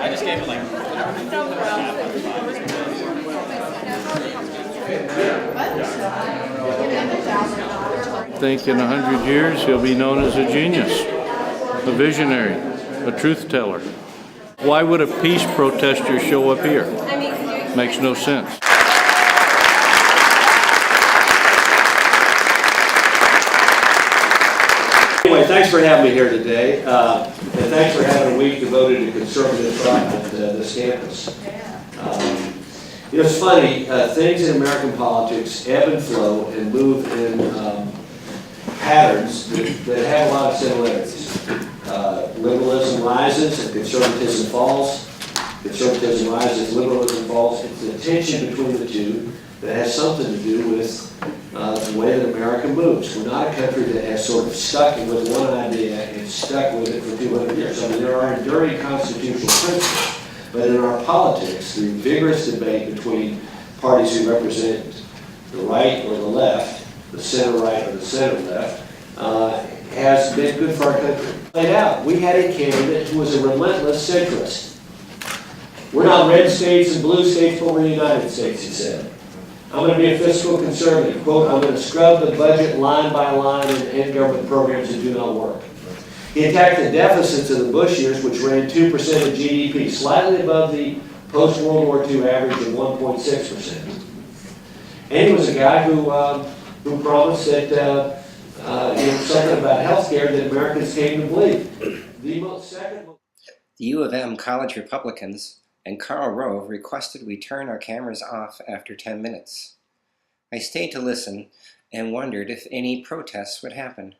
I just gave it like. I think in 100 years he'll be known as a genius, a visionary, a truth teller. Why would a peace protester show up here? Makes no sense. Anyway, thanks for having me here today, and thanks for having a week devoted to conservative thought at this campus. It's funny, things in American politics ebb and flow and move in patterns that have a lot of similarities. Liberalism rises and conservatism falls. Conservatism rises, liberalism falls. It's the tension between the two that has something to do with the way that America moves. We're not a country that has sort of stuck with one idea and stuck with it for 200 years. I mean, there are enduring constitutional principles. But in our politics, the vigorous debate between parties who represent the right or the left, the center right or the center left, has been good for our country. Played out. We had a candidate who was a relentless centrist. We're not red states and blue states, but we're the United States, he said. I'm going to be a fiscal conservative. Quote, I'm going to scrub the budget line by line and end government programs that do not work. He attacked the deficits of the Bush years, which ran 2% of GDP, slightly above the post-World War II average of 1.6%. And he was a guy who promised that something about health care that Americans came to believe. The U of M college Republicans and Karl Rove requested we turn our cameras off after 10 minutes. I stayed to listen and wondered if any protests would happen.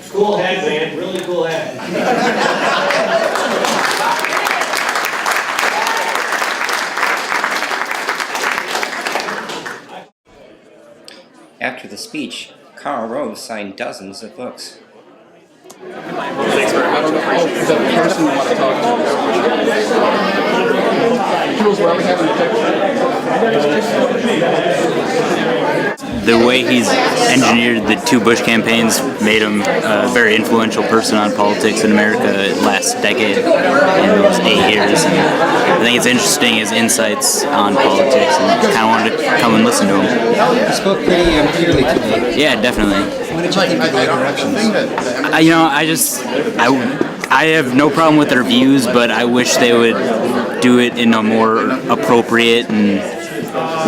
Cool head, man. Really cool head. After the speech, Karl Rove signed dozens of books. The way he's engineered the two Bush campaigns made him a very influential person on politics in America last decade, in those 8 years. And I think it's interesting his insights on politics, and kind of wanted to come and listen to him. He spoke pretty clearly today. Yeah, definitely. What did you think of the interruptions? I have no problem with their views, but I wish they would do it in a more appropriate and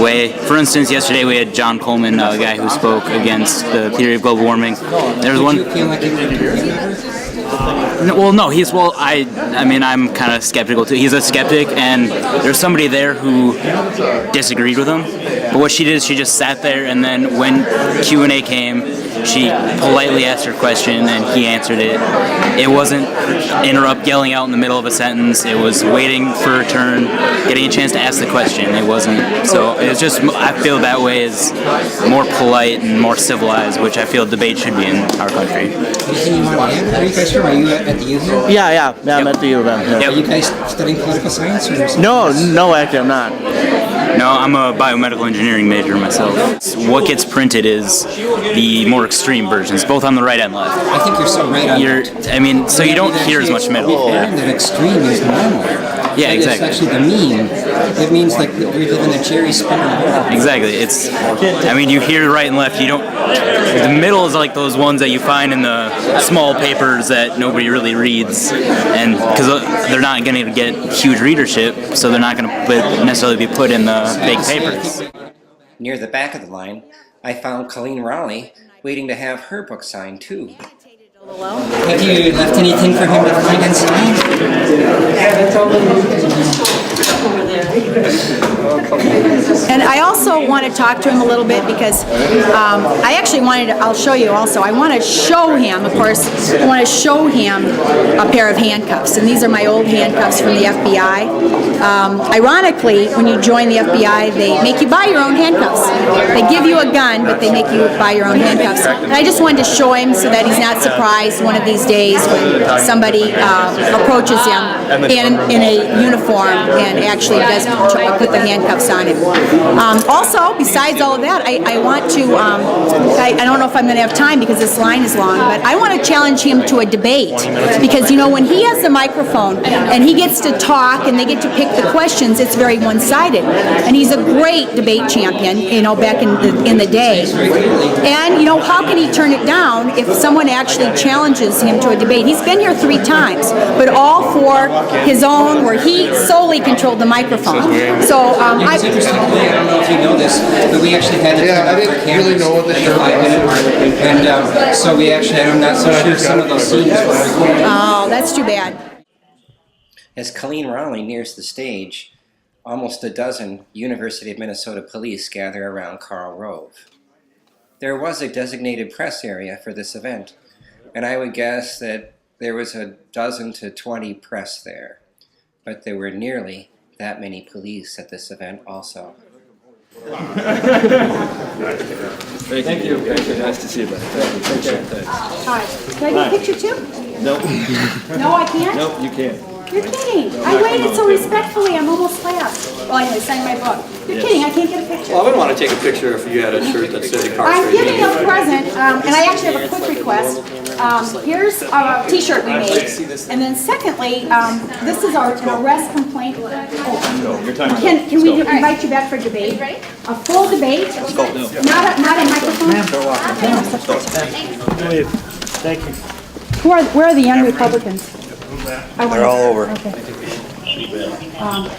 way. For instance, yesterday we had John Coleman, a guy who spoke against the theory of global warming. There was one. Did you feel like you were agreeing with it? I'm kind of skeptical too. He's a skeptic, and there's somebody there who disagreed with him. But what she did is she just sat there, and then when Q&A came, she politely asked her question, and he answered it. It wasn't yelling out in the middle of a sentence. It was waiting for a turn, getting a chance to ask the question. It wasn't. So it's just, I feel that way is more polite and more civilized, which I feel debate should be in our country. Anything you want to add? Where are you guys from? Are you at the U here? Yeah, I'm at the U of M. Are you guys studying political science? Or No, actually I'm not. No, I'm a biomedical engineering major myself. What gets printed is the more extreme versions, both on the right and left. I think you're so right on that. I mean, so you don't hear as much middle. That extreme is normal. Yeah, exactly. It's actually the mean. It means like we live in a Jerry spinner world. Exactly. I mean, you hear right and left. You don't. The middle is like those ones that you find in the small papers that nobody really reads, and because they're not going to get huge readership, so they're not going to necessarily be put in the big papers. Near the back of the line, I found Coleen Rowley waiting to have her book signed too. Have you left anything for him to find and sign? And I also want to talk to him a little bit because I actually wanted to, I'll show you also, I want to show him, of course, I want to show him a pair of handcuffs. And these are my old handcuffs from the FBI. Ironically, when you join the FBI, they make you buy your own handcuffs. They give you a gun, but they make you buy your own handcuffs. And I just wanted to show him so that he's not surprised one of these days when somebody approaches him in a uniform and actually does put the handcuffs on him. Also, besides all of that, I want to, I don't know if I'm going to have time because this line is long, but I want to challenge him to a debate because, you know, when he has the microphone and he gets to talk and they get to pick the questions, it's very one-sided. And he's a great debate champion, you know, back in the day. And, you know, how can he turn it down if someone actually challenges him to a debate? He's been here 3 times, but all for his own, where he solely controlled the microphone. So It's interesting. I don't know if you know this, but we actually had to turn off the cameras at the 5-minute mark, and so we actually, I'm not so sure some of those scenes were recorded. oh, that's too bad. As Coleen Rowley nears the stage, almost a dozen University of Minnesota police gather around Karl Rove. There was a designated press area for this event, and I would guess that there was a dozen to 20 press there, but there were nearly that many police at this event also. Thank you. Nice to see you, buddy. Hi. Can I get a picture too? Nope. No, I can't? Nope, you can't. You're kidding. I waited so respectfully. I'm almost last. Well, anyway, sign my book. You're kidding. I can't get a picture. Well, I wouldn't want to take a picture if you had a shirt that said I'm incarcerated. giving a present, and I actually have a quick request. Here's a T-shirt we made, and then secondly, this is an arrest complaint. Oh. Can we invite you back for a debate? A full debate? Not a microphone? Thank you. Where are the young Republicans? They're all over. Okay.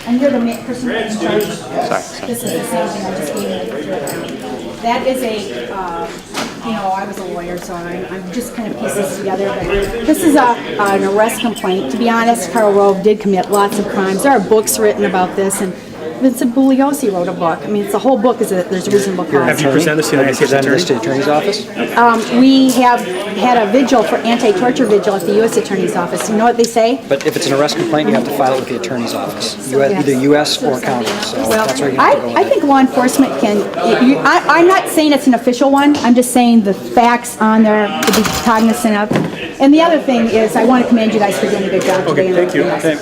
And you're the person in charge. Sorry. This is the same thing I just gave you. That is you know, I was a lawyer, so I'm just kind of piecing this together. But this is an arrest complaint. To be honest, Karl Rove did commit lots of crimes. There are books written about this, and Vincent Bugliosi wrote a book. I mean, it's the whole book is there's a reasonable cause. Have you presented this to the United States Attorney's Office? We have had a vigil for anti-torture vigil at the U.S. Attorney's Office. You know what they say? But if it's an arrest complaint, you have to file it with the Attorney's Office, either U.S. or county. So Well, that's where you have to go. I think law enforcement can, I'm not saying it's an official one, I'm just saying the facts on there to be cognizant of. And the other thing is, I want to commend you guys for doing a good job today. thank you. Okay.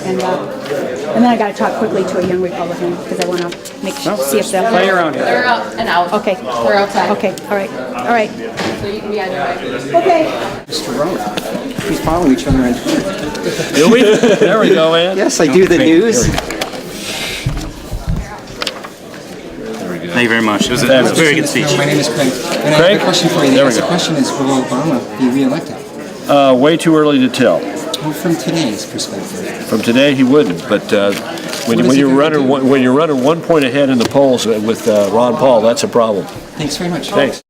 And then I got to talk quickly to a young Republican because I want to see if they'll Play around here. They're out and out. Okay. We're outside. Okay, all right, all right. So you can be either way. Okay. Mr. Rove, we follow each other on Twitter. Do we? There we go, man. Yes, I do the news. Thank you very much. It was a very good speech. My name is Craig, and I have a question for you. The question is, will Obama be reelected? Way too early to tell. Well, from today's perspective. From today, he wouldn't, but when you're running 1 point ahead in the polls with Ron Paul, that's a problem. Thanks very much. Thanks.